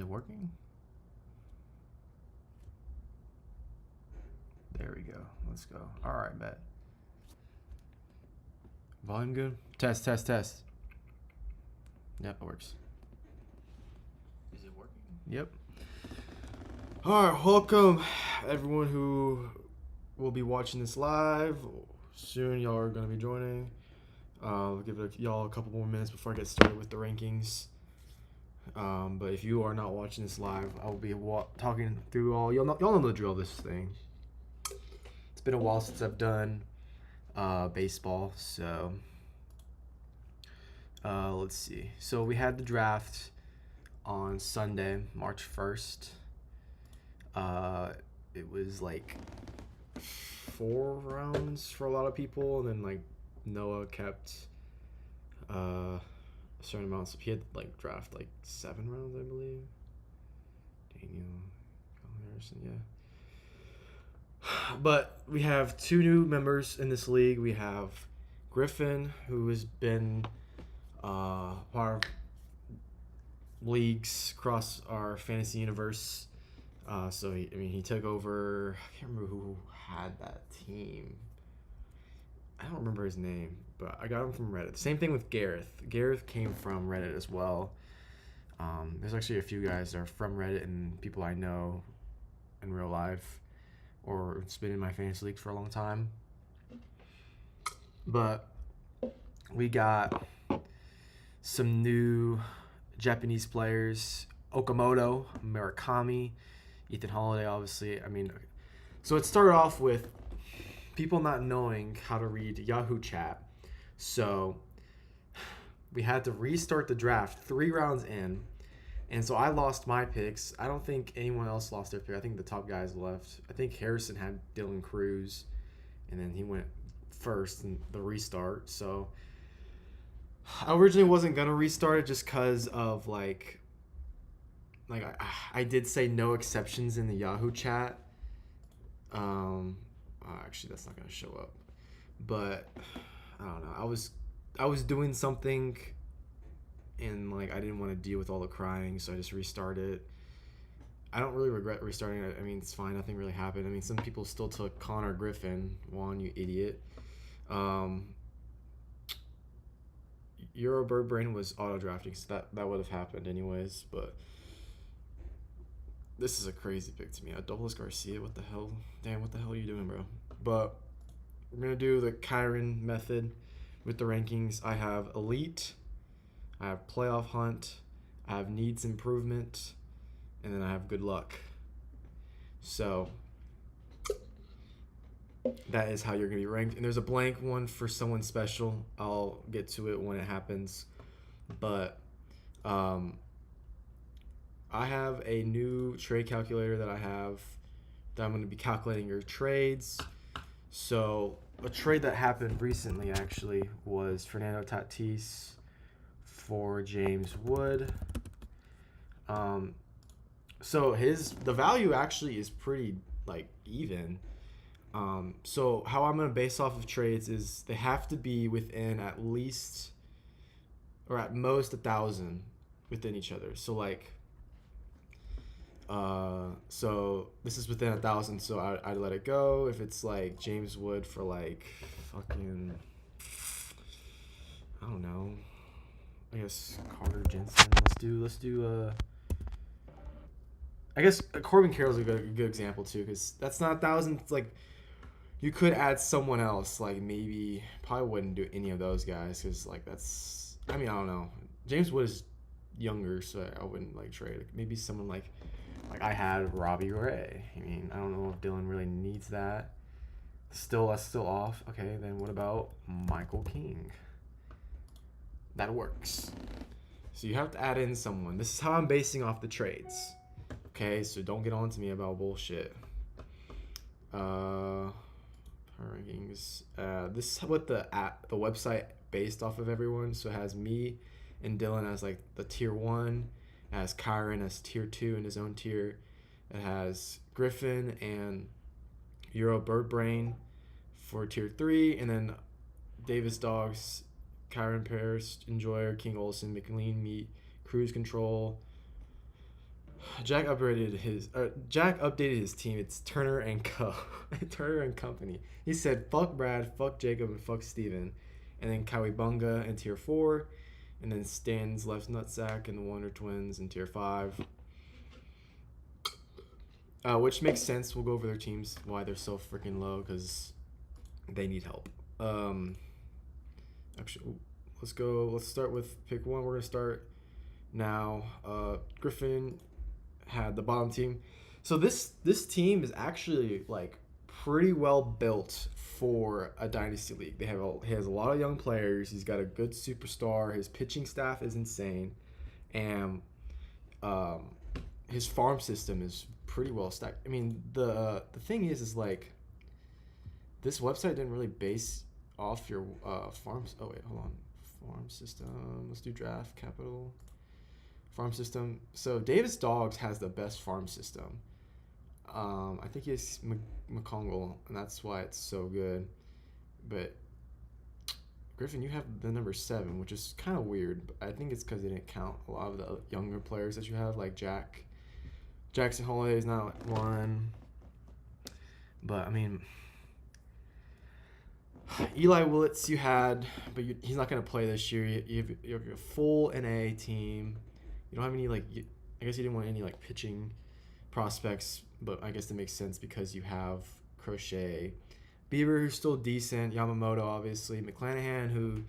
it working? There we go. Let's go. All right, bet. Volume good? Test, test, test. Yep, it works. Is it working? Yep. All right, welcome everyone who will be watching this live. Soon y'all are going to be joining. I'll give y'all a couple more minutes before I get started with the rankings. But if you are not watching this live, I will be talking through all. Y'all know the drill. This thing. It's been a while since I've done baseball, so let's see. So we had the draft on Sunday, March 1st. It was like 4 rounds for a lot of people, and then like Noah kept a certain amount. So he had like draft like 7 rounds, I believe. Daniel Harrison, yeah. But we have 2 new members in this league. We have Griffin, who has been part of leagues across our fantasy universe. So he took over. I can't remember who had that team. I don't remember his name, but I got him from Reddit. Same thing with Gareth. Gareth came from Reddit as well. There's actually a few guys that are from Reddit and people I know in real life, or it's been in my fantasy league for a long time. But we got some new Japanese players: Okamoto, Murakami, Ethan Holiday, obviously. So it started off with people not knowing how to read Yahoo Chat. So we had to restart the draft 3 rounds in. And so I lost my picks. I don't think anyone else lost their pick. I think the top guys left. I think Harrison had Dylan Cruz, and then he went first in the restart. So I originally wasn't going to restart it just because of like I did say no exceptions in the Yahoo Chat. Actually, that's not going to show up. But I don't know. I was doing something, and like I didn't want to deal with all the crying, so I just restarted. I don't really regret restarting it. It's fine. Nothing really happened. Some people still took Connor Griffin. Juan, you idiot. Euro Bird Brain was auto drafting, so that would have happened anyways. But this is a crazy pick to me. Adolis Garcia, what the hell? Damn, what the hell are you doing, bro? But we're gonna do the Kyron method with the rankings. I have Elite, I have Playoff Hunt, I have Needs Improvement, and then I have Good Luck. So that is how you're going to be ranked. And there's a blank one for someone special. I'll get to it when it happens. But I have a new trade calculator that I'm going to be calculating your trades. So a trade that happened recently actually was Fernando Tatis for James Wood. So the value actually is pretty like even. So how I'm going to base off of trades is they have to be within at least or at most 1,000 within each other. So like so this is within 1,000, so I'd let it go. If it's like James Wood for like fucking, I don't know, I guess Carter Jensen. Let's do I guess Corbin Carroll's a good example too, because that's not 1,000. It's like you could add someone else, like maybe probably wouldn't do any of those guys, because like that's, I don't know. James Wood is younger, so I wouldn't like trade. Maybe someone like I had Robbie Ray. I don't know if Dylan really needs that. That's still off. Okay, then what about Michael King? That works. So you have to add in someone. This is how I'm basing off the trades. Okay, so don't get on to me about bullshit. Power rankings. This is what the website based off of everyone. So it has me and Dylan as like the tier 1. It has Kyron as tier 2 in his own tier. It has Griffin and Euro Bird Brain for tier 3, and then Davis Dogs, Kyron Paris, Enjoyer, King Olsen, McLean Meat, Cruise Control, Jack updated his team. It's Turner and Co. Turner and Company. He said, "Fuck Brad, fuck Jacob, and fuck Steven." And then Kawibunga in tier 4, and then Stan's left nutsack and the Wonder Twins in tier 5. Which makes sense. We'll go over their teams, why they're so freaking low, because they need help. Actually, let's go. Let's start with pick 1. We're gonna start now. Griffin had the bottom team. So this team is actually like pretty well built for a dynasty league. He has a lot of young players. He's got a good superstar. His pitching staff is insane, and his farm system is pretty well stacked. I mean, the thing is like this website didn't really base off your farms. Oh wait, hold on. Farm system. Let's do draft capital. Farm system. So Davis Dogs has the best farm system. I think he has McCongle, and that's why it's so good. But Griffin, you have the number 7, which is kind of weird. But I think it's because they didn't count a lot of the younger players that you have, like Jackson Holiday is now at 1. But I mean, Eli Willits you had, but he's not going to play this year. You have a full NA team. You don't have any, like, I guess you didn't want any, like, pitching prospects, but I guess that makes sense because you have Crochet. Bieber, who's still decent. Yamamoto, obviously. McClanahan, who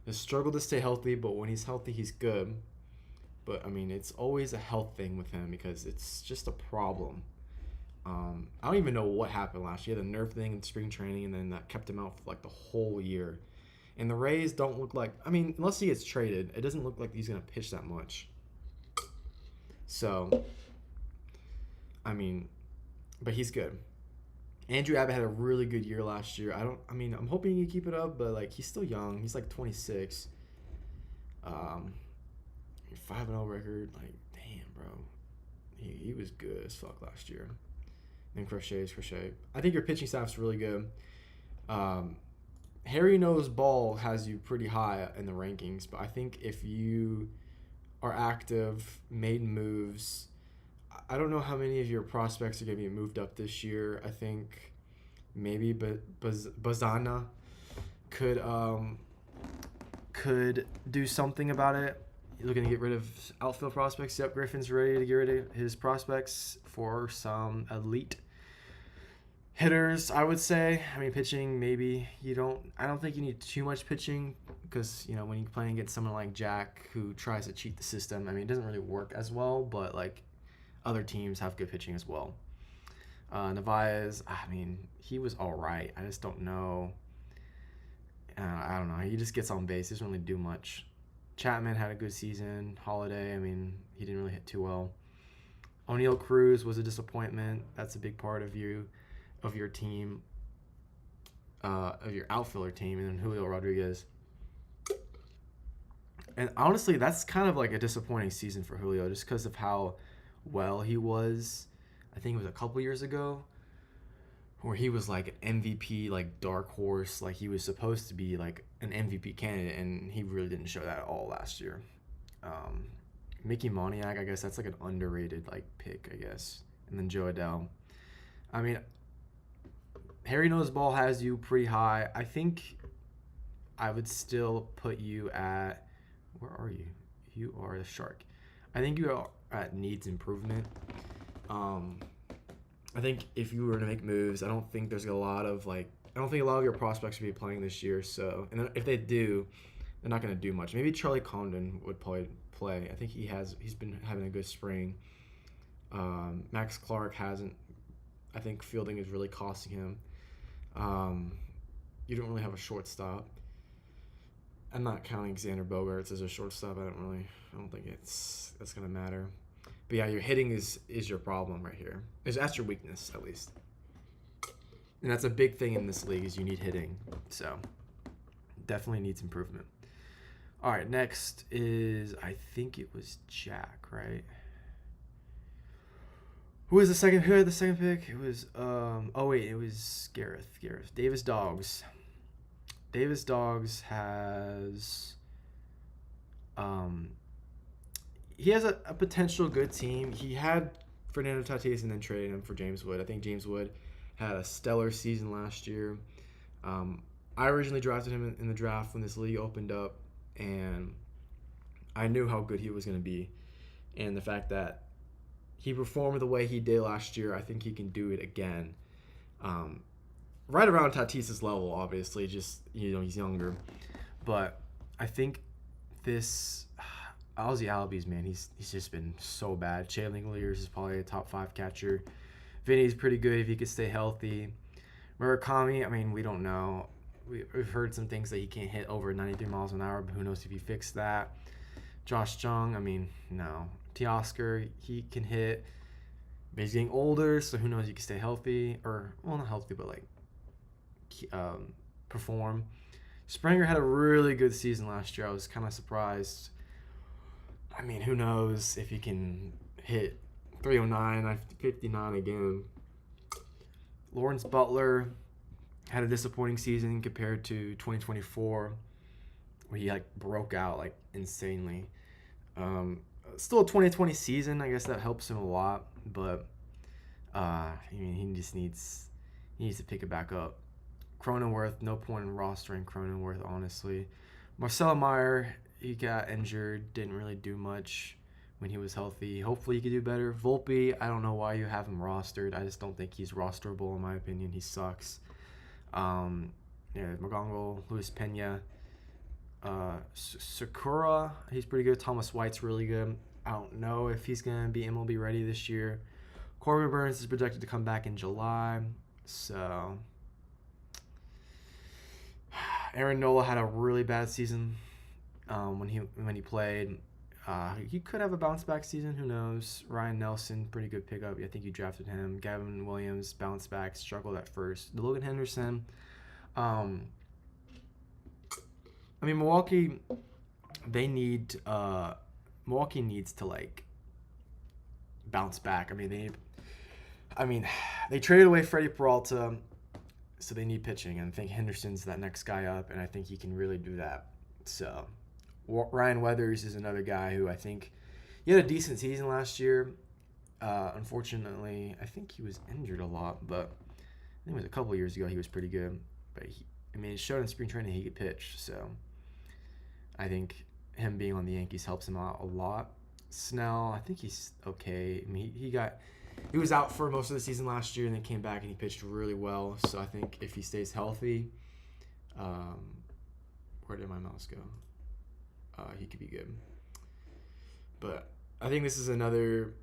has struggled to stay healthy, but when he's healthy, he's good. But, I mean, it's always a health thing with him because it's just a problem. I don't even know what happened last year. The nerve thing in spring training, and then that kept him out for like the whole year. And the Rays don't look like, I mean, unless he gets traded, it doesn't look like he's going to pitch that much. So, I mean, but he's good. Andrew Abbott had a really good year last year. I'm hoping he can keep it up, but like he's still young. He's like 26. 5-0 record. Like, damn, bro. He was good as fuck last year. And Crochet is Crochet. I think your pitching staff's really good. Harry Knows Ball has you pretty high in the rankings, but I think if you are active, made moves, I don't know how many of your prospects are going to be moved up this year. I think maybe Bazana could do something about it. You're looking to get rid of outfield prospects. Yep, Griffin's ready to get rid of his prospects for some elite hitters, I would say. I mean, pitching, maybe I don't think you need too much pitching because, you know, when you're playing against someone like Jack who tries to cheat the system, I mean, it doesn't really work as well, but, like, other teams have good pitching as well. Narvaez, I mean, he was all right. I just don't know. I don't know. He just gets on base. He doesn't really do much. Chapman had a good season. Holiday, I mean, he didn't really hit too well. O'Neal Cruz was a disappointment. That's a big part of your team, of your outfielder team, and then Julio Rodriguez. And honestly, that's kind of like a disappointing season for Julio just because of how well he was. I think it was a couple years ago where he was like an MVP, like dark horse, like he was supposed to be like an MVP candidate, and he really didn't show that at all last year. Mickey Moniak, I guess that's like an underrated like pick, I guess. And then Joe Adele. I mean, Harry Knows Ball has you pretty high. I think I would still put you at, where are you? You are the Shark. I think you are at needs improvement. I think if you were to make moves, I don't think a lot of your prospects will be playing this year. So, and if they do, they're not going to do much. Maybe Charlie Condon would play. I think he's been having a good spring. Max Clark hasn't. I think fielding is really costing him. You don't really have a shortstop. I'm not counting Xander Bogaerts as a shortstop. I don't think that's going to matter. But yeah, your hitting is your problem right here. That's your weakness, at least. And that's a big thing in this league is you need hitting. So definitely needs improvement. All right, next is, I think it was Jack, right? Who had the second pick? It was it was Gareth. Davis Dogs. Davis Dogs has he has a potential good team. He had Fernando Tatis and then traded him for James Wood. I think James Wood had a stellar season last year. I originally drafted him in the draft when this league opened up, and I knew how good he was going to be. And the fact that he performed the way he did last year, I think he can do it again. Right around Tatis's level, obviously, just, he's younger. But I think this Ozzie Albies, man, he's just been so bad. Shea Langeliers is probably a top 5 catcher. Vinny's pretty good if he could stay healthy. Murakami, I mean, we don't know. We've heard some things that he can't hit over 93 miles an hour, but who knows if he fixed that. Josh Jung, I mean, no. Teoscar, he can hit. But he's getting older, so who knows if he can stay healthy. Or, well, not healthy, but, perform. Springer had a really good season last year. I was kind of surprised. I mean, who knows if he can hit 309, 59 again. Lawrence Butler had a disappointing season compared to 2024, where he broke out insanely. Still a 2020 season. I guess that helps him a lot, but I mean, he just needs to pick it back up. Cronenworth, no point in rostering Cronenworth, honestly. Marcelo Meyer, he got injured, didn't really do much when he was healthy. Hopefully he could do better. Volpe, I don't know why you have him rostered. I just don't think he's rosterable in my opinion. He sucks. Magongo, Luis Pena, Sakura, he's pretty good. Thomas White's really good. I don't know if he's going to be MLB ready this year. Corbin Burns is projected to come back in July. So Aaron Nola had a really bad season when he played. He could have a bounce back season. Who knows? Ryan Nelson, pretty good pickup. I think you drafted him. Gavin Williams, bounce back, struggled at first. Logan Henderson. I mean, Milwaukee needs to bounce back. They traded away Freddie Peralta, so they need pitching, and I think Henderson's that next guy up, and I think he can really do that. So Ryan Weathers is another guy who I think he had a decent season last year. Unfortunately, I think he was injured a lot, but I think it was a couple of years ago he was pretty good. But it showed in spring training he could pitch, so I think him being on the Yankees helps him out a lot. Snell, I think he's okay. I mean, he was out for most of the season last year and then came back and he pitched really well. So I think if he stays healthy, where did my mouse go? He could be good. But I think this is another,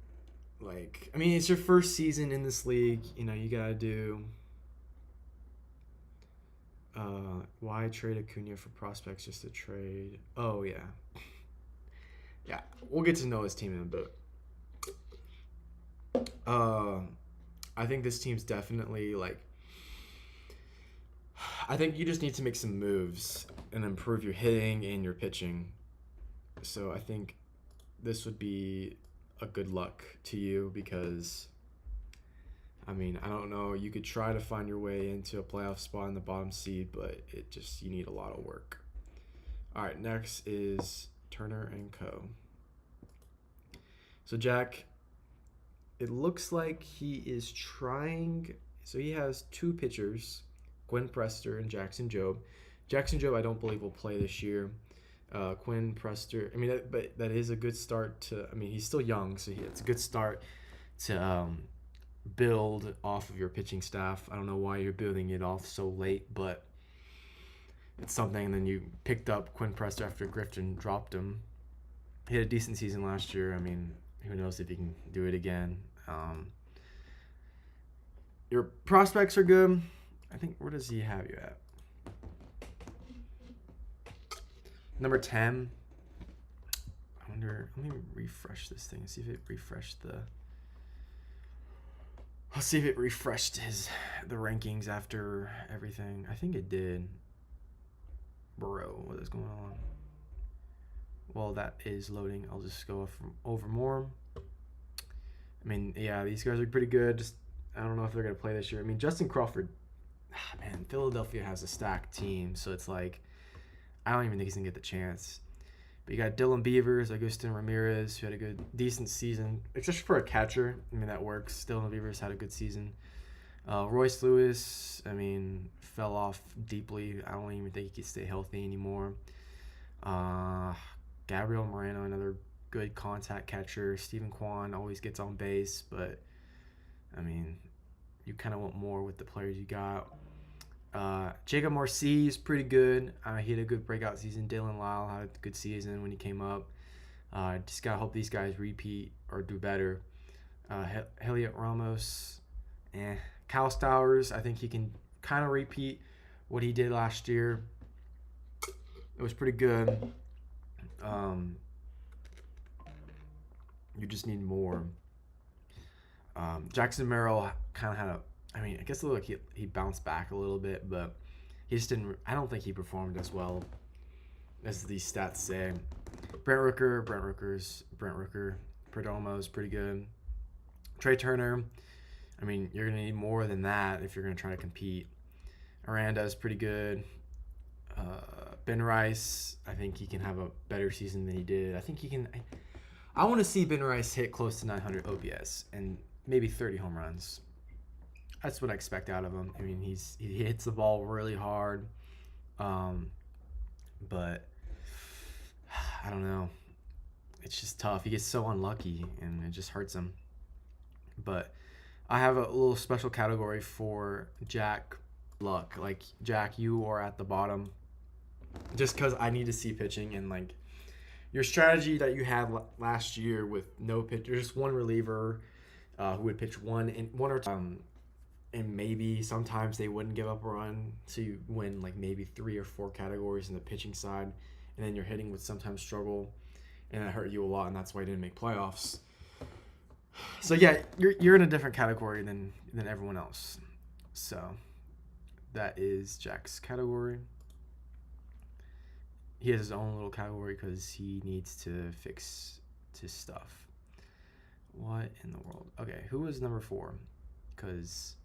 it's your first season in this league. You got to do why trade Acuna for prospects just to trade? Oh, yeah. Yeah, we'll get to know his team in a bit. I think this team's definitely, I think you just need to make some moves and improve your hitting and your pitching. So I think this would be a good luck to you because, I don't know. You could try to find your way into a playoff spot in the bottom seed, but you need a lot of work. All right, next is Turner and Co. So Jack, it looks like he is trying. So he has 2 pitchers, Quinn Prester and Jackson Jobe. Jackson Jobe, I don't believe will play this year. Quinn Prester, but that is a good start to. He's still young, so it's a good start to build off of your pitching staff. I don't know why you're building it off so late, but it's something. And then you picked up Quinn Prester after Griffin dropped him. He had a decent season last year. Who knows if he can do it again. Your prospects are good. I think, where does he have you at? Number 10. I wonder, let me refresh this thing and see if it refreshed I'll see if it refreshed the rankings after everything. I think it did. Bro, what is going on? While that is loading, I'll just go over more. These guys are pretty good. I don't know if they're going to play this year. Justin Crawford, Philadelphia has a stacked team, so it's I don't even think he's going to get the chance. But you got Dylan Beavers, Agustin Ramirez, who had a decent season. It's just for a catcher. I mean, that works. Dylan Beavers had a good season. Royce Lewis, I mean, fell off deeply. I don't even think he can stay healthy anymore. Gabriel Moreno, another good contact catcher. Stephen Kwan always gets on base, but, I mean, you kind of want more with the players you got. Jacob Marcy is pretty good. He had a good breakout season. Dalen Lyle had a good season when he came up. Just got to hope these guys repeat or do better. Heliot Ramos, Kyle Stowers, I think he can kind of repeat what he did last year. It was pretty good. You just need more. Jackson Merrill kind of had I guess it looked like he bounced back a little bit, but he just didn't. I don't think he performed as well as these stats say. Brent Rooker. Perdomo is pretty good. Trey Turner. I mean, you're going to need more than that if you're going to try to compete. Aranda is pretty good. Ben Rice, I think he can have a better season than he did. I think he can. I want to see Ben Rice hit close to 900 OPS and maybe 30 home runs. That's what I expect out of him. I mean, he hits the ball really hard, but I don't know. It's just tough. He gets so unlucky, and it just hurts him. But I have a little special category for Jack Luck. Like, Jack, you are at the bottom just because I need to see pitching. And, like, your strategy that you had last year with no pitcher, just one reliever who would pitch one or two, and maybe sometimes they wouldn't give up a run, so you win like maybe 3 or 4 categories in the pitching side, and then your hitting would sometimes struggle, and that hurt you a lot, and that's why you didn't make playoffs. So yeah, you're in a different category than everyone else. So that is Jack's category. He has his own little category because he needs to fix his stuff. What in the world? Okay, who was number 4? Because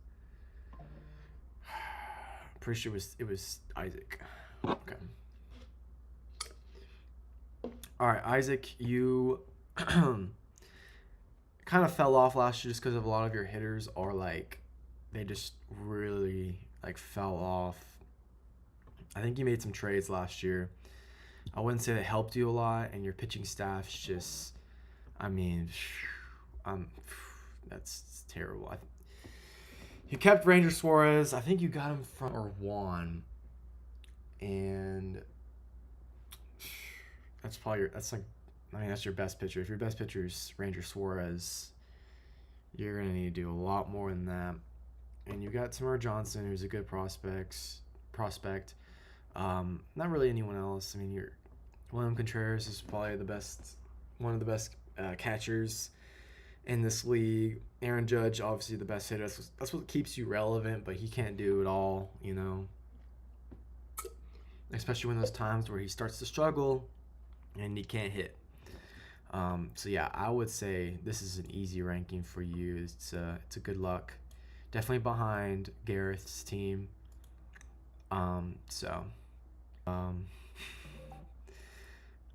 pretty sure it was Isaac. Okay. All right, Isaac, you kind of fell off last year just because of a lot of your hitters are like, they just really like fell off. I think you made some trades last year. I wouldn't say they helped you a lot, and your pitching staff's just, I mean, that's terrible. You kept Ranger Suarez. I think you got him from Juan, and that's your best pitcher. If your best pitcher is Ranger Suarez, you're gonna need to do a lot more than that. And you got Tamar Johnson, who's a good prospect. Not really anyone else. I mean, William Contreras is probably one of the best catchers in this league. Aaron Judge, obviously the best hitter. That's what keeps you relevant, but he can't do it all, you know. Especially when those times where he starts to struggle and he can't hit. So yeah, I would say this is an easy ranking for you. It's a good luck. Definitely behind Gareth's team. All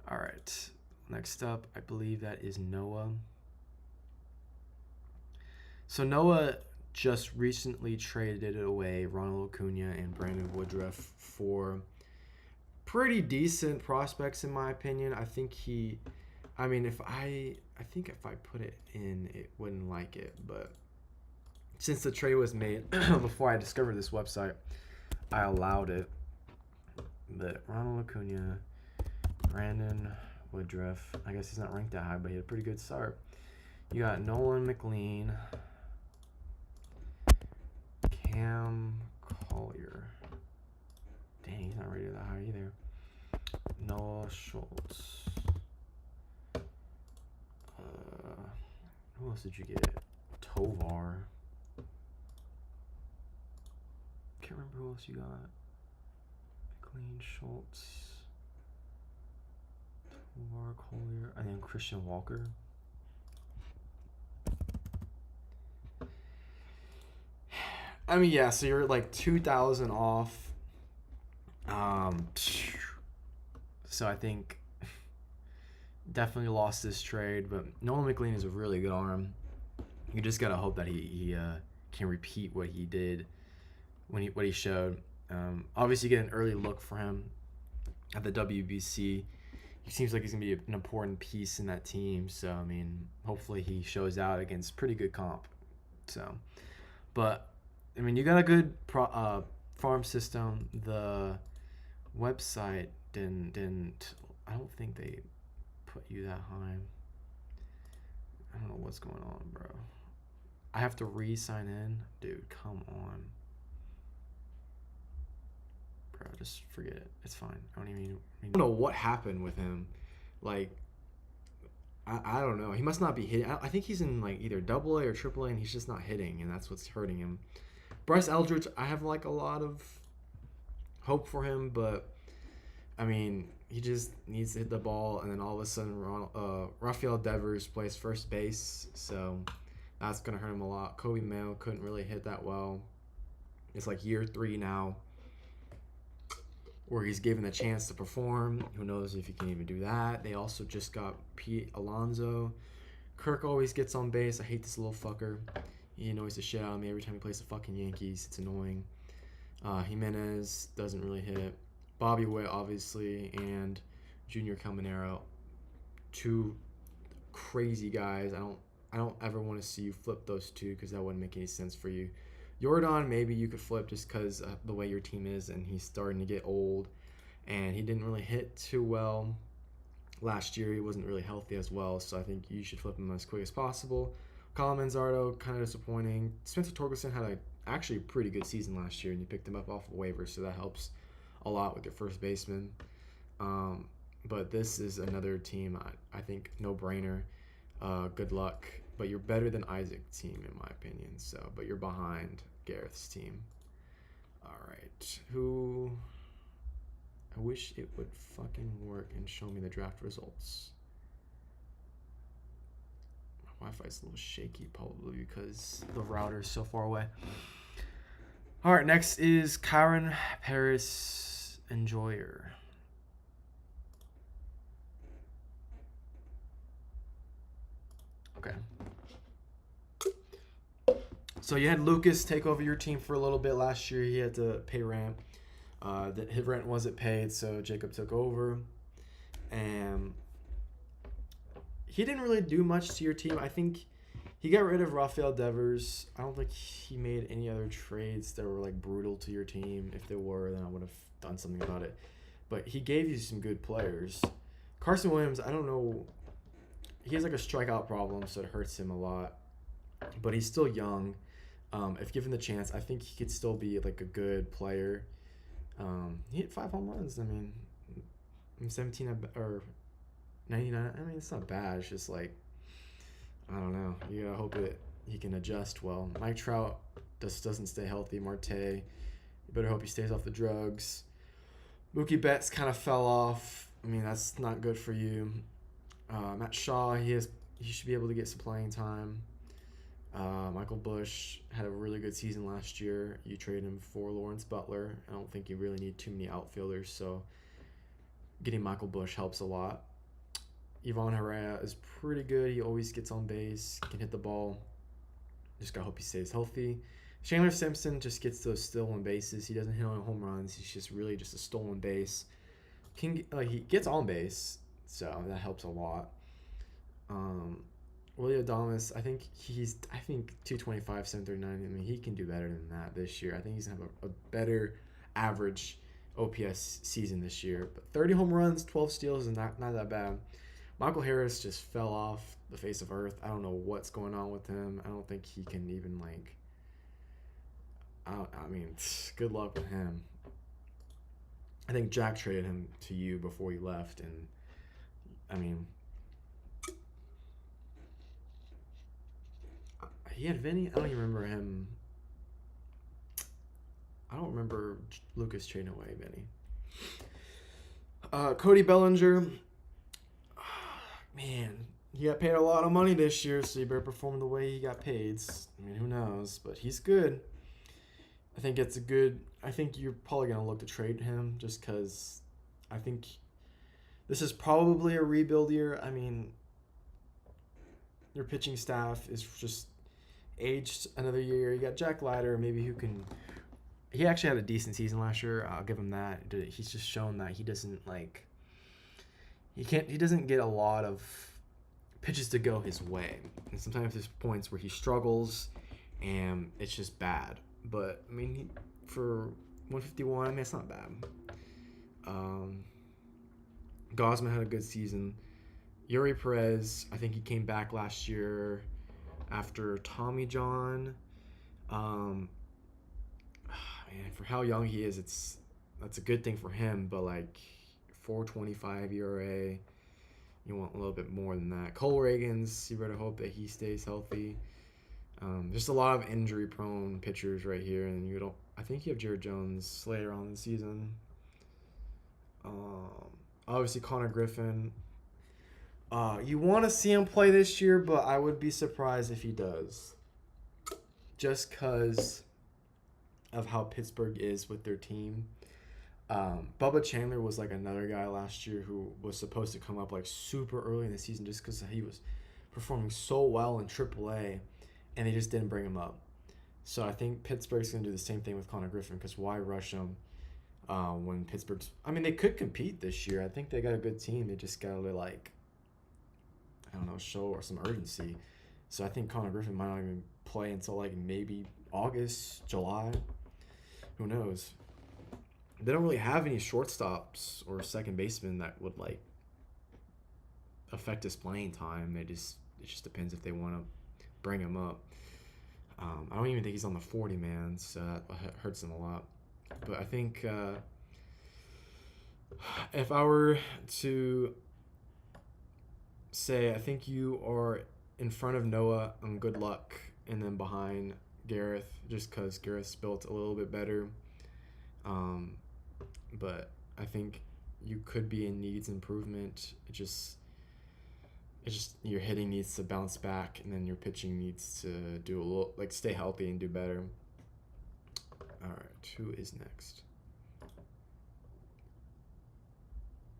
right. Next up, I believe that is Noah. So Noah just recently traded away Ronald Acuna and Brandon Woodruff for pretty decent prospects, in my opinion. I think if I put it in, it wouldn't like it. But since the trade was made before I discovered this website, I allowed it. But Ronald Acuna, Brandon Woodruff, I guess he's not ranked that high, but he had a pretty good start. You got Nolan McLean, Cam Collier. Dang, he's not rated that high either. Noah Schultz. Who else did you get? Tovar. Can't remember who else you got. McLean, Schultz, Tovar, Collier, and then Christian Walker. I mean, yeah, so you're like 2,000 off. So I think Definitely lost this trade, but Nolan McLean is a really good arm. You just gotta hope that he can repeat what he did what he showed. Obviously, get an early look for him at the WBC. He seems like he's gonna be an important piece in that team. So I mean, hopefully he shows out against pretty good comp. So, but I mean, you got a good farm system. The website didn't. I don't think they put you that high. I don't know what's going on, bro. I have to re-sign in, dude. Come on, bro. Just forget it. It's fine. I don't know what happened with him. Like, I don't know. He must not be hitting. I think he's in like either double A or triple A, and he's just not hitting, and that's what's hurting him. Bryce Eldridge, I have like a lot of hope for him, but I mean, he just needs to hit the ball, and then all of a sudden, Rafael Devers plays first base, so that's gonna hurt him a lot. Kobe Mayo couldn't really hit that well. It's like year 3 now, where he's given the chance to perform. Who knows if he can even do that? They also just got Pete Alonso. Kirk always gets on base. I hate this little fucker. He annoys the shit out of me every time he plays the fucking Yankees. It's annoying. Jimenez doesn't really hit. Bobby Witt, obviously, and Junior Caminero. 2 crazy guys. I don't ever want to see you flip those 2 because that wouldn't make any sense for you. Jordan, maybe you could flip just because the way your team is, and he's starting to get old, and he didn't really hit too well last year. He wasn't really healthy as well, so I think you should flip him as quick as possible. Colin Manzardo, kind of disappointing. Spencer Torkelson had actually a pretty good season last year, and you picked him up off of waivers, so that helps a lot with your first baseman. But this is another team, I think, no-brainer. Good luck. But you're better than Isaac's team, in my opinion. So, but you're behind Gareth's team. All right. I wish it would fucking work and show me the draft results. My Wi-Fi is a little shaky, probably because the router is so far away. All right. Next is Karen Paris Enjoyer. Okay. So you had Lucas take over your team for a little bit last year. He had to pay rent. His rent wasn't paid, so Jacob took over. And he didn't really do much to your team. I think he got rid of Rafael Devers. I don't think he made any other trades that were like brutal to your team. If there were, then I would have done something about it. But he gave you some good players. Carson Williams, I don't know. He has like a strikeout problem, so it hurts him a lot. But he's still young. If given the chance, I think he could still be like a good player. He hit 5 home runs. I mean, 17 or 99. I mean, it's not bad. It's just like, I don't know. You gotta hope that he can adjust well. Mike Trout just doesn't stay healthy. Marte, you better hope he stays off the drugs. Mookie Betts kind of fell off. I mean, that's not good for you. Matt Shaw, he should be able to get some playing time. Michael Busch had a really good season last year. You trade him for Lawrence Butler. I don't think you really need too many outfielders, so getting Michael Busch helps a lot. Ivan Herrera is pretty good. He always gets on base, can hit the ball. Just gotta hope he stays healthy. Chandler Simpson just gets those stolen bases. He doesn't hit on home runs. He's just really just a stolen base. He gets on base, so that helps a lot. Willie Adames, I think 225, 739. I mean, he can do better than that this year. I think he's going to have a better average OPS season this year. But 30 home runs, 12 steals is not that bad. Michael Harris just fell off the face of earth. I don't know what's going on with him. I don't think he can even, like... I mean, good luck with him. I think Jack traded him to you before he left, and, I mean... He had Vinny. I don't even remember him. I don't remember Lucas trading away Vinny. Cody Bellinger. Man, he got paid a lot of money this year, so he better perform the way he got paid. I mean, who knows? But he's good. I think you're probably going to look to trade him just because I think This is probably a rebuild year. I mean, your pitching staff is just aged another year. You got Jack Leiter, maybe who can. He actually had a decent season last year. I'll give him that. He's just shown that he doesn't like. He doesn't get a lot of pitches to go his way, and sometimes there's points where he struggles, and it's just bad. But I mean, for 151, I mean it's not bad. Gosman had a good season. Yuri Perez, I think he came back last year after Tommy John. Man, for how young he is, that's a good thing for him. But like 4.25 ERA, you want a little bit more than that. Cole Reagans, you better hope that he stays healthy. Just a lot of injury-prone pitchers right here, and you don't. I think you have Jared Jones later on in the season. Obviously Connor Griffin. You want to see him play this year, but I would be surprised if he does. Just because of how Pittsburgh is with their team. Bubba Chandler was like another guy last year who was supposed to come up like super early in the season just because he was performing so well in AAA, and they just didn't bring him up. So I think Pittsburgh's going to do the same thing with Connor Griffin, because why rush him when Pittsburgh's... I mean, they could compete this year. I think they got a good team. They just got to, like, I don't know, show or some urgency. So I think Connor Griffin might not even play until, like, maybe August, July. Who knows? They don't really have any shortstops or second basemen that would, like, affect his playing time. It just depends if they want to bring him up. I don't even think he's on the 40-man, so that hurts him a lot. But I think if I were to say, I think you are in front of Noah on good luck, and then behind Gareth, just because Gareth's built a little bit better. But I think you could be in needs improvement. It's just your hitting needs to bounce back, and then your pitching needs to do a little, like, stay healthy and do better. All right, who is next?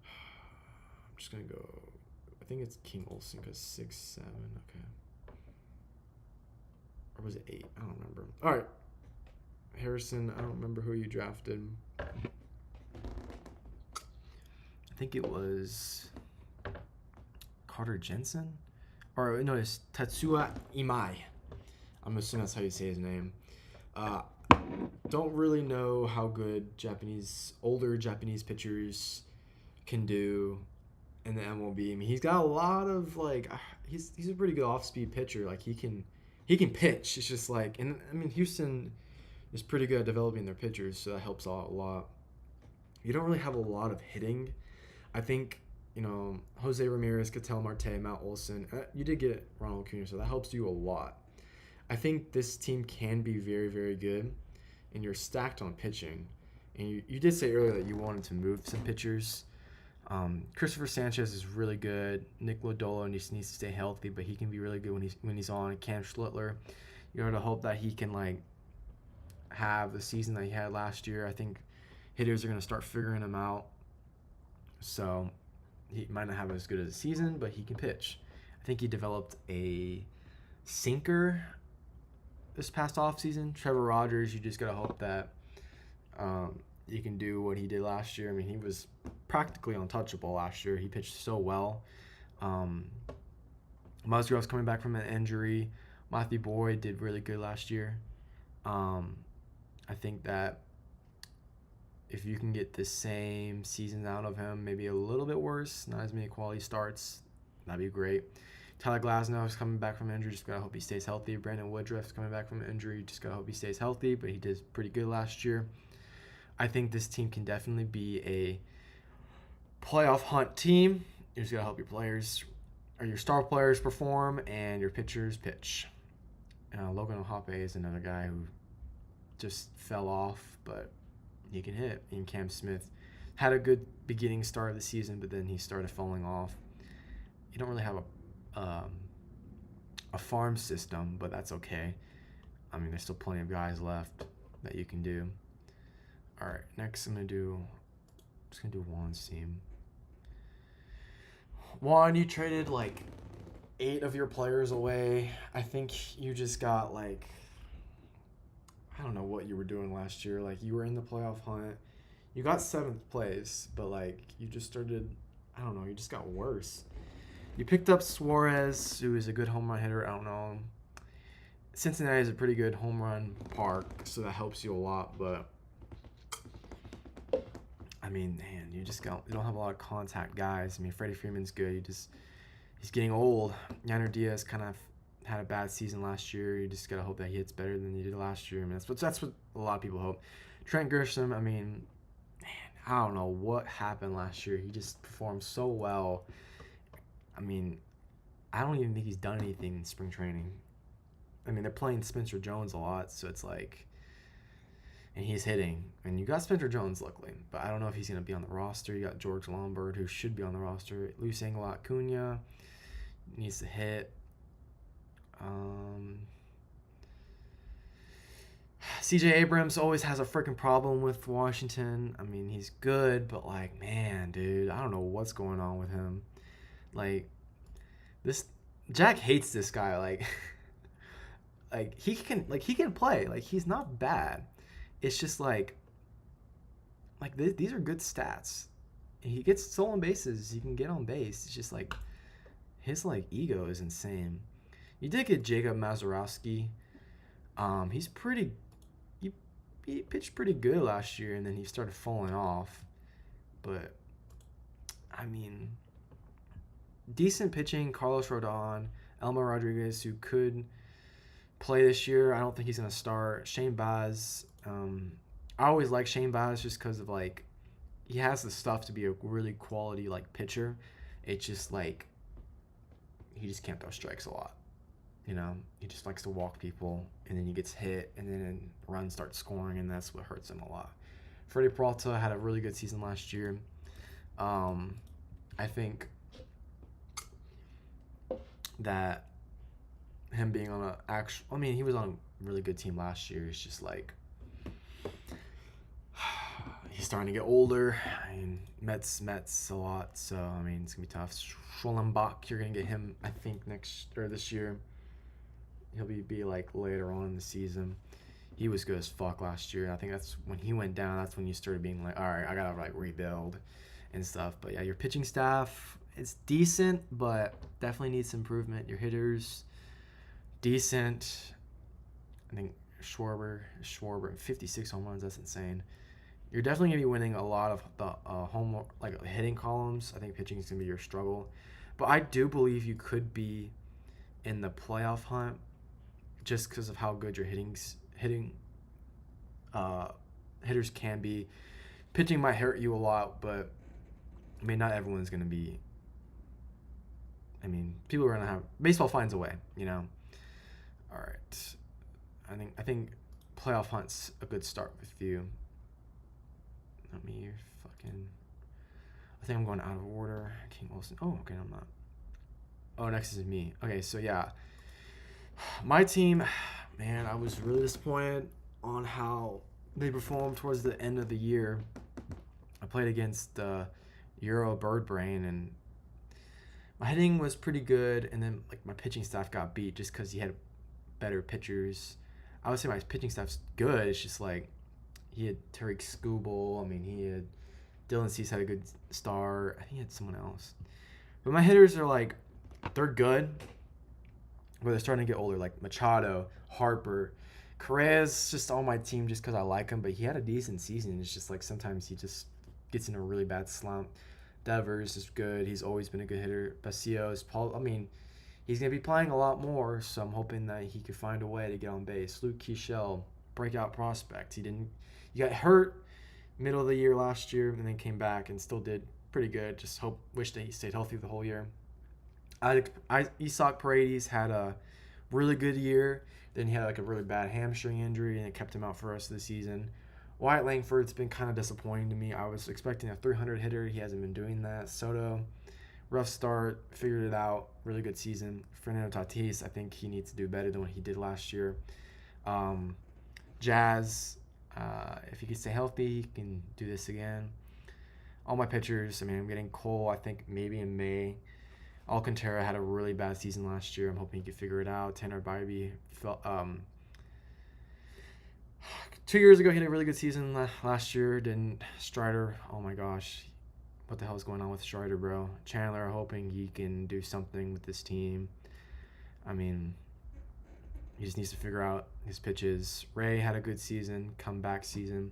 I'm just gonna go. I think it's King Olsen because 6-7. Okay, or was it 8? I don't remember. All right, Harrison. I don't remember who you drafted. I think it was Carter Jensen, or no, it's Tatsuya Imai. I'm assuming that's how you say his name. Don't really know how good older Japanese pitchers can do in the MLB. I mean, he's got a lot of, like, he's a pretty good off-speed pitcher. Like, he can pitch. It's just like, and I mean, Houston is pretty good at developing their pitchers, so that helps out a lot. You don't really have a lot of hitting. I think, Jose Ramirez, Ketel Marte, Matt Olson. You did get Ronald Acuna, so that helps you a lot. I think this team can be very, very good, and you're stacked on pitching. And you did say earlier that you wanted to move some pitchers. Christopher Sanchez is really good. Nick Lodolo just needs to stay healthy, but he can be really good when he's on. Cam Schlittler, you to hope that he can, like, have the season that he had last year. I think hitters are going to start figuring him out. So he might not have as good as a season, but he can pitch. I think he developed a sinker this past offseason. Trevor Rogers, you just got to hope that he can do what he did last year. I mean, he was practically untouchable last year. He pitched so well. Musgrove's coming back from an injury. Matthew Boyd did really good last year. I think that if you can get the same season out of him, maybe a little bit worse, not as many quality starts, that'd be great. Tyler Glasnow is coming back from injury. Just got to hope he stays healthy. Brandon Woodruff is coming back from injury. Just got to hope he stays healthy, but he did pretty good last year. I think this team can definitely be a playoff hunt team. You just got to help your players, or your star players, perform, and your pitchers pitch. Logan O'Hoppe is another guy who just fell off, but he can hit. And Cam Smith had a good beginning start of the season, but then he started falling off. You don't really have a farm system, but that's okay. I mean, there's still plenty of guys left that you can do. All right, next I'm just gonna do Juan's team. One, you traded like 8 of your players away. I think you just got like, I don't know what you were doing last year. Like you were in the playoff hunt. You got 7th place, but like you just started, I don't know, you just got worse. You picked up Suarez, who is a good home run hitter. I don't know. Cincinnati is a pretty good home run park, so that helps you a lot. But I mean, man, you don't have a lot of contact guys. I mean, Freddie Freeman's good. He's getting old. Yanner Diaz kind of had a bad season last year. You just gotta hope that he hits better than he did last year. I mean, that's what a lot of people hope. Trent Grisham, I mean, man, I don't know what happened last year. He just performed so well. I mean, I don't even think he's done anything in spring training. I mean, they're playing Spencer Jones a lot, so it's like, and he's hitting. And you got Spencer Jones, luckily, but I don't know if he's going to be on the roster. You got George Lombard, who should be on the roster. Luis Angel Acuna needs to hit. CJ Abrams always has a freaking problem with Washington. I mean, he's good, but like, man, dude, I don't know what's going on with him. Like, this Jack hates this guy. Like, he can play. Like, he's not bad. It's just like these are good stats. He gets stolen bases. He can get on base. It's just like his like ego is insane. You did get Jacob Mazurowski. He's pretty. He pitched pretty good last year, and then he started falling off. But I mean, decent pitching. Carlos Rodon, Elmer Rodriguez, who could play this year. I don't think he's gonna start. Shane Baz. I always like Shane Baz just because of like he has the stuff to be a really quality like pitcher. It's just like he just can't throw strikes a lot. You know, he just likes to walk people, and then he gets hit, and then runs start scoring, and that's what hurts him a lot. Freddie Peralta had a really good season last year. I think that him being on he was on a really good team last year. It's just like he's starting to get older. I mean, Mets a lot, so I mean it's gonna be tough. Schwellenbach, you're gonna get him, I think, this year. He'll be like later on in the season. He was good as fuck last year. I think that's when he went down. That's when you started being like, all right, I gotta like rebuild and stuff. But yeah, your pitching staff, it's decent, but definitely needs improvement. Your hitters, decent. I think Schwarber, 56 home runs. That's insane. You're definitely gonna be winning a lot of the hitting columns. I think pitching is gonna be your struggle, but I do believe you could be in the playoff hunt just because of how good your hitters can be. Pitching might hurt you a lot, but I mean, not everyone's gonna be. I mean, people are gonna have baseball finds a way, you know. All right, I think playoff hunt's a good start with you. Let me fucking. I think I'm going out of order. King Wilson. Oh, okay, I'm not. Oh, next is me. Okay, so yeah. My team, man, I was really disappointed on how they performed towards the end of the year. I played against Euro Bird Brain, and my hitting was pretty good, and then like my pitching staff got beat just because he had better pitchers. I would say my pitching staff's good. It's just like he had Tariq Skubal. I mean, he had Dylan Cease had a good start. I think he had someone else. But my hitters are like, they're good, but they're starting to get older. Like Machado, Harper, Correa's just on my team just because I like him, but he had a decent season. It's just like sometimes he just gets in a really bad slump. Devers is good. He's always been a good hitter. Basillos, Paul. I mean, he's gonna be playing a lot more, so I'm hoping that he could find a way to get on base. Luke Keeschel, breakout prospect. He got hurt middle of the year last year, and then came back and still did pretty good. Just wish that he stayed healthy the whole year. Isaac Paredes had a really good year. Then he had like a really bad hamstring injury, and it kept him out for the rest of the season. Wyatt Langford's been kind of disappointing to me. I was expecting a 300 hitter. He hasn't been doing that. Soto, rough start, figured it out. Really good season. Fernando Tatis, I think he needs to do better than what he did last year. Jazz, if he can stay healthy, he can do this again. All my pitchers, I mean, I'm getting Cole, I think maybe in May. Alcantara had a really bad season last year. I'm hoping he could figure it out. Tanner Bybee felt 2 years ago he had a really good season last year. Didn't Strider? Oh my gosh, what the hell is going on with Strider, bro? Chandler, hoping he can do something with this team. I mean, he just needs to figure out his pitches. Ray had a good season, comeback season.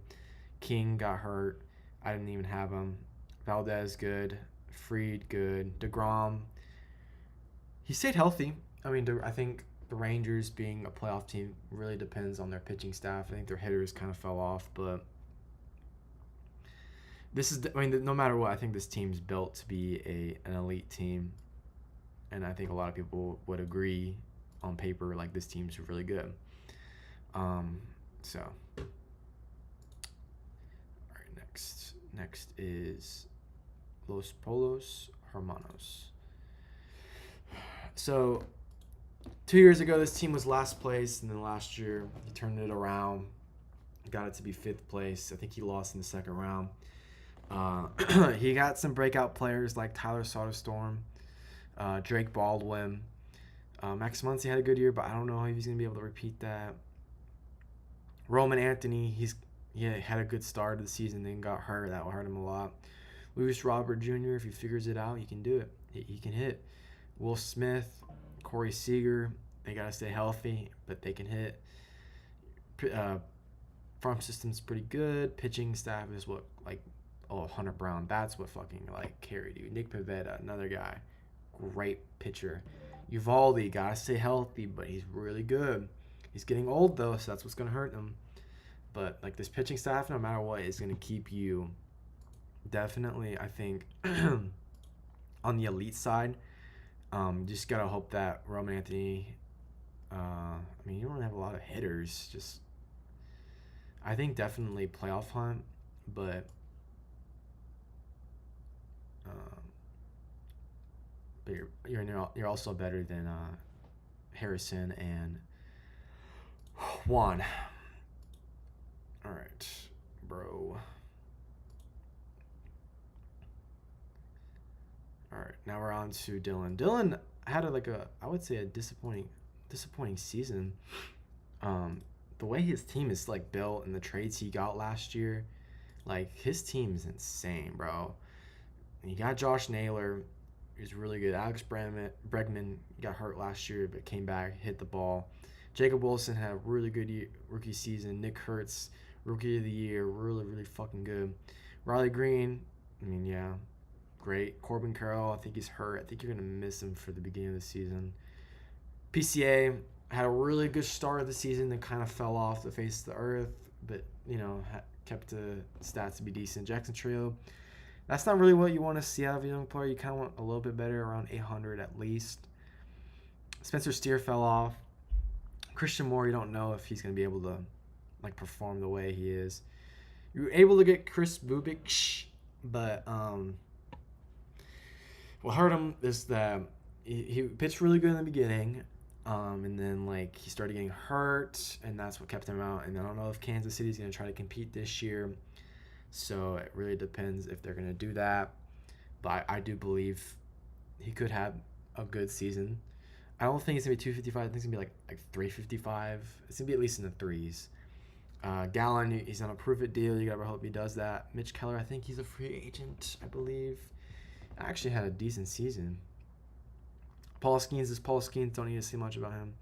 King got hurt. I didn't even have him. Valdez good. Fried good. DeGrom, he stayed healthy. I mean, I think the Rangers being a playoff team really depends on their pitching staff. I think their hitters kind of fell off, but this is, I mean, no matter what, I think this team's built to be an elite team, and I think a lot of people would agree on paper, like, this team's really good. So, all right, next is Los Polos Hermanos. So 2 years ago, this team was last place, and then last year he turned it around, got it to be 5th place. I think he lost in the second round. He got some breakout players like Tyler Soderstrom, Drake Baldwin. Max Muncy had a good year, but I don't know if he's going to be able to repeat that. Roman Anthony, he had a good start of the season, then got hurt. That will hurt him a lot. Luis Robert Jr., if he figures it out, he can do it. He can hit. Will Smith, Corey Seager, they got to stay healthy, but they can hit. Farm system's pretty good. Pitching staff is what, like, Hunter Brown, that's what fucking, like, carried you. Nick Pivetta, another guy, great pitcher. Uvalde, got to stay healthy, but he's really good. He's getting old, though, so that's what's going to hurt him. But, like, this pitching staff, no matter what, is going to keep you definitely, I think, on the elite side. Just got to hope that Roman Anthony, I mean, you don't really have a lot of hitters. Just, I think definitely playoff hunt, but you're also better than Harrison and Juan. All right, bro. All right, now we're on to Dylan. Dylan had I would say a disappointing season. The way his team is, like, built and the trades he got last year, like, his team is insane, bro. And you got Josh Naylor, who's really good. Alex Bregman got hurt last year, but came back, hit the ball. Jacob Wilson had a really good rookie season. Nick Kurtz, rookie of the year, really, really fucking good. Riley Green, I mean, yeah, great. Corbin Carroll, I think he's hurt. I think you're going to miss him for the beginning of the season. PCA had a really good start of the season, then kind of fell off the face of the earth, but, you know, kept the stats to be decent. Jackson Trio, that's not really what you want to see out of a young player. You kind of want a little bit better, around 800 at least. Spencer Steer fell off. Christian Moore, you don't know if he's going to be able to, like, perform the way he is. You were able to get Chris Bubik, but what hurt him is that he pitched really good in the beginning, and then, like, he started getting hurt, and that's what kept him out. And I don't know if Kansas City's going to try to compete this year, so it really depends if they're going to do that. But I do believe he could have a good season. I don't think it's going to be 255. I think it's going to be like 355. It's going to be at least in the threes. Gallen, he's on a prove-it deal. You got to hope he does that. Mitch Keller, I think he's a free agent, I believe. Actually had a decent season. Paul Skeens is Paul Skeens. Don't need to see much about him.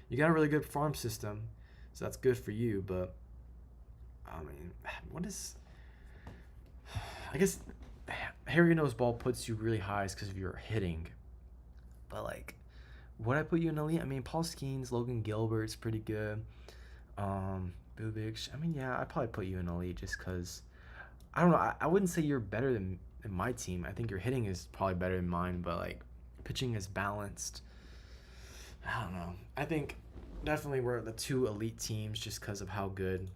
You got a really good farm system, so that's good for you. But, I mean, I guess Harry Knows Ball puts you really high is because of your hitting. But, like, would I put you in elite? I mean, Paul Skeens, Logan Gilbert's pretty good. Bubik, I mean, yeah, I'd probably put you in elite just because, I don't know, I wouldn't say you're better than my team. I think your hitting is probably better than mine, but, like, pitching is balanced. I don't know. I think definitely we're the two elite teams just because of how good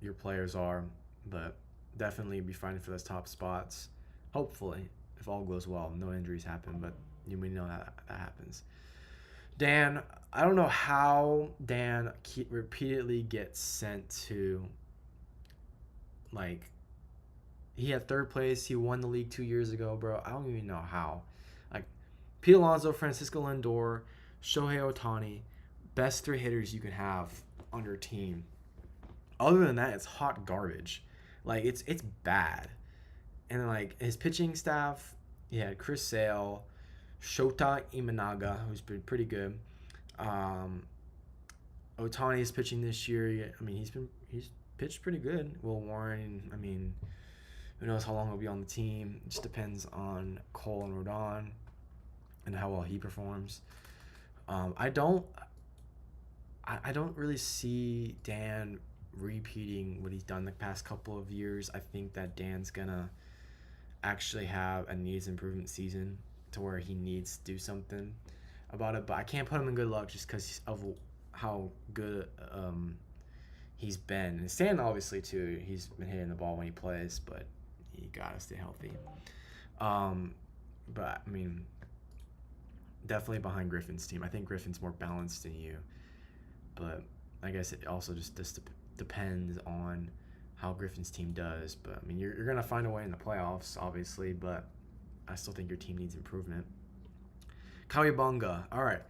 your players are, but definitely be fighting for those top spots. Hopefully, if all goes well, no injuries happen, but you may know that happens. Dan, I don't know how Dan repeatedly gets sent to, like, he had third place. He won the league 2 years ago, bro. I don't even know how. Like, Pete Alonso, Francisco Lindor, Shohei Ohtani, best 3 hitters you can have on your team. Other than that, it's hot garbage. Like it's bad. And then, like, his pitching staff, he had Chris Sale, Shota Imanaga, who's been pretty good. Ohtani is pitching this year. I mean, he's pitched pretty good. Will Warren, I mean, who knows how long he'll be on the team. It just depends on Cole and Rodon and how well he performs. I don't really see Dan repeating what he's done the past couple of years. I think that Dan's gonna actually have a needs improvement season to where he needs to do something about it. But I can't put him in good luck just because of how good he's been. And Stan, obviously, too. He's been hitting the ball when he plays, but you gotta stay healthy. But I mean, definitely behind Griffin's team. I think Griffin's more balanced than you, but I guess it also just depends on how Griffin's team does. But I mean, you're gonna find a way in the playoffs, obviously, but I still think your team needs improvement. Kawabunga. All right.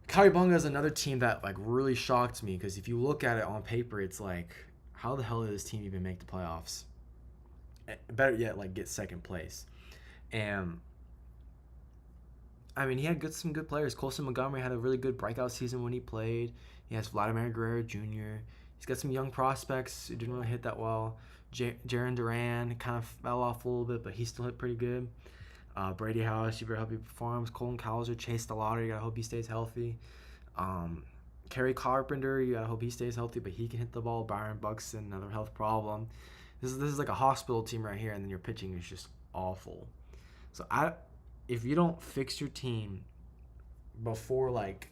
Kawabunga is another team that like really shocked me because if you look at it on paper, it's like, how the hell did this team even make the playoffs? Better yet, like get second place. And I mean, he had some good players. Colson Montgomery had a really good breakout season when he played. He has Vladimir Guerrero Jr. He's got some young prospects who didn't really hit that well. Jarren Duran kind of fell off a little bit, but he still hit pretty good. Brady House, you better hope he performs. Colton Cowser, Chase Delauder, you gotta hope he stays healthy. Kerry Carpenter, you gotta hope he stays healthy, but he can hit the ball. Byron Buxton, another health problem. This is like a hospital team right here, and then your pitching is just awful. So if you don't fix your team before like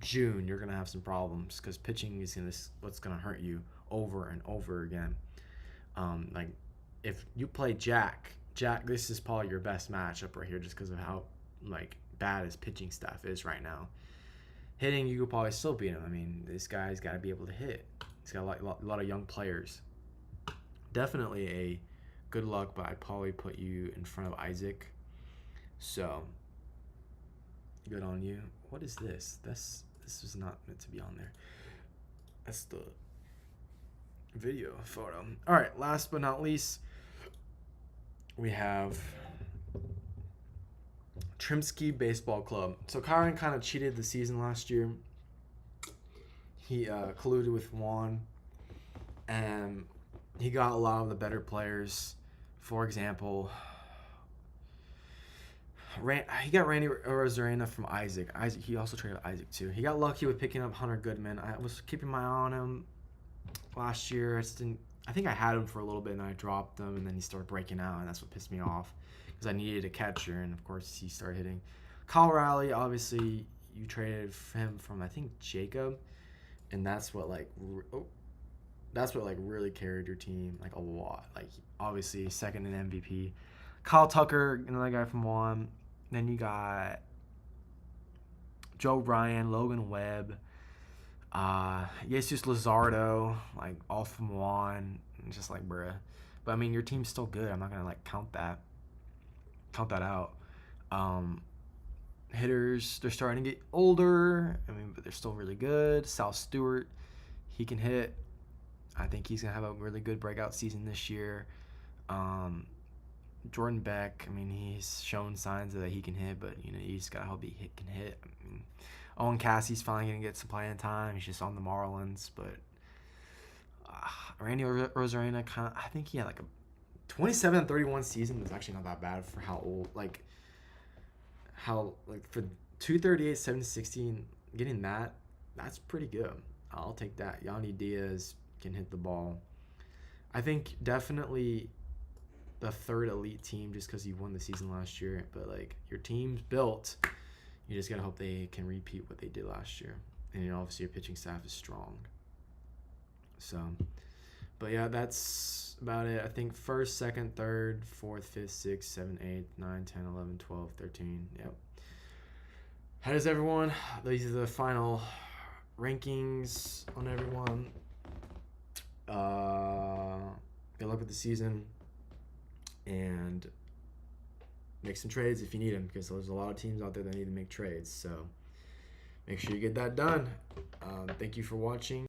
June, you're gonna have some problems because pitching is what's gonna hurt you over and over again. Like if you play Jack, this is probably your best matchup right here just because of how like bad his pitching staff is right now. Hitting, you could probably still beat him. I mean, this guy's got to be able to hit. He's got a lot of young players. Definitely a good luck, but I'd probably put you in front of Isaac. So, good on you. What is this? This was not meant to be on there. That's the video photo. All right, last but not least, we have Trimsky Baseball Club. So Kyron kind of cheated the season last year. He colluded with Juan, and he got a lot of the better players. For example, he got Randy Rosarena from Isaac. He also traded Isaac too. He got lucky with picking up Hunter Goodman. I was keeping my eye on him last year. I think I had him for a little bit, and I dropped him, and then he started breaking out, and that's what pissed me off because I needed a catcher, and of course he started hitting. Kyle Riley, obviously, you traded him from I think Jacob, and that's what really carried your team like a lot. Like obviously second in MVP. Kyle Tucker, another guy from Juan. Then you got Joe Ryan, Logan Webb. Jesus Luzardo, like all from Juan, just like bruh. But I mean, your team's still good. I'm not gonna like count that out. Hitters, they're starting to get older. I mean, but they're still really good. Sal Stewart, he can hit. I think he's gonna have a really good breakout season this year. Jordan Beck, I mean, he's shown signs that he can hit, but you just gotta hope he can hit. I mean, Owen Cassie's finally gonna get some playing time. He's just on the Marlins, but Randy Rosarena I think he had like a 27-31 season. Is actually not that bad for how old, for 238, 716, getting that's pretty good. I'll take that. Yandy Diaz can hit the ball. I think definitely the third elite team just because you won the season last year, but like your team's built. You just gotta hope they can repeat what they did last year, and obviously your pitching staff is strong. So, but yeah, that's about it. I think first, second, third, fourth, fifth, sixth, seventh, 8, 9, 10, 11, 12, 13. Yep. How does everyone? These are the final rankings on everyone. Good luck with the season, and make some trades if you need them, because there's a lot of teams out there that need to make trades. So make sure you get that done. Thank you for watching.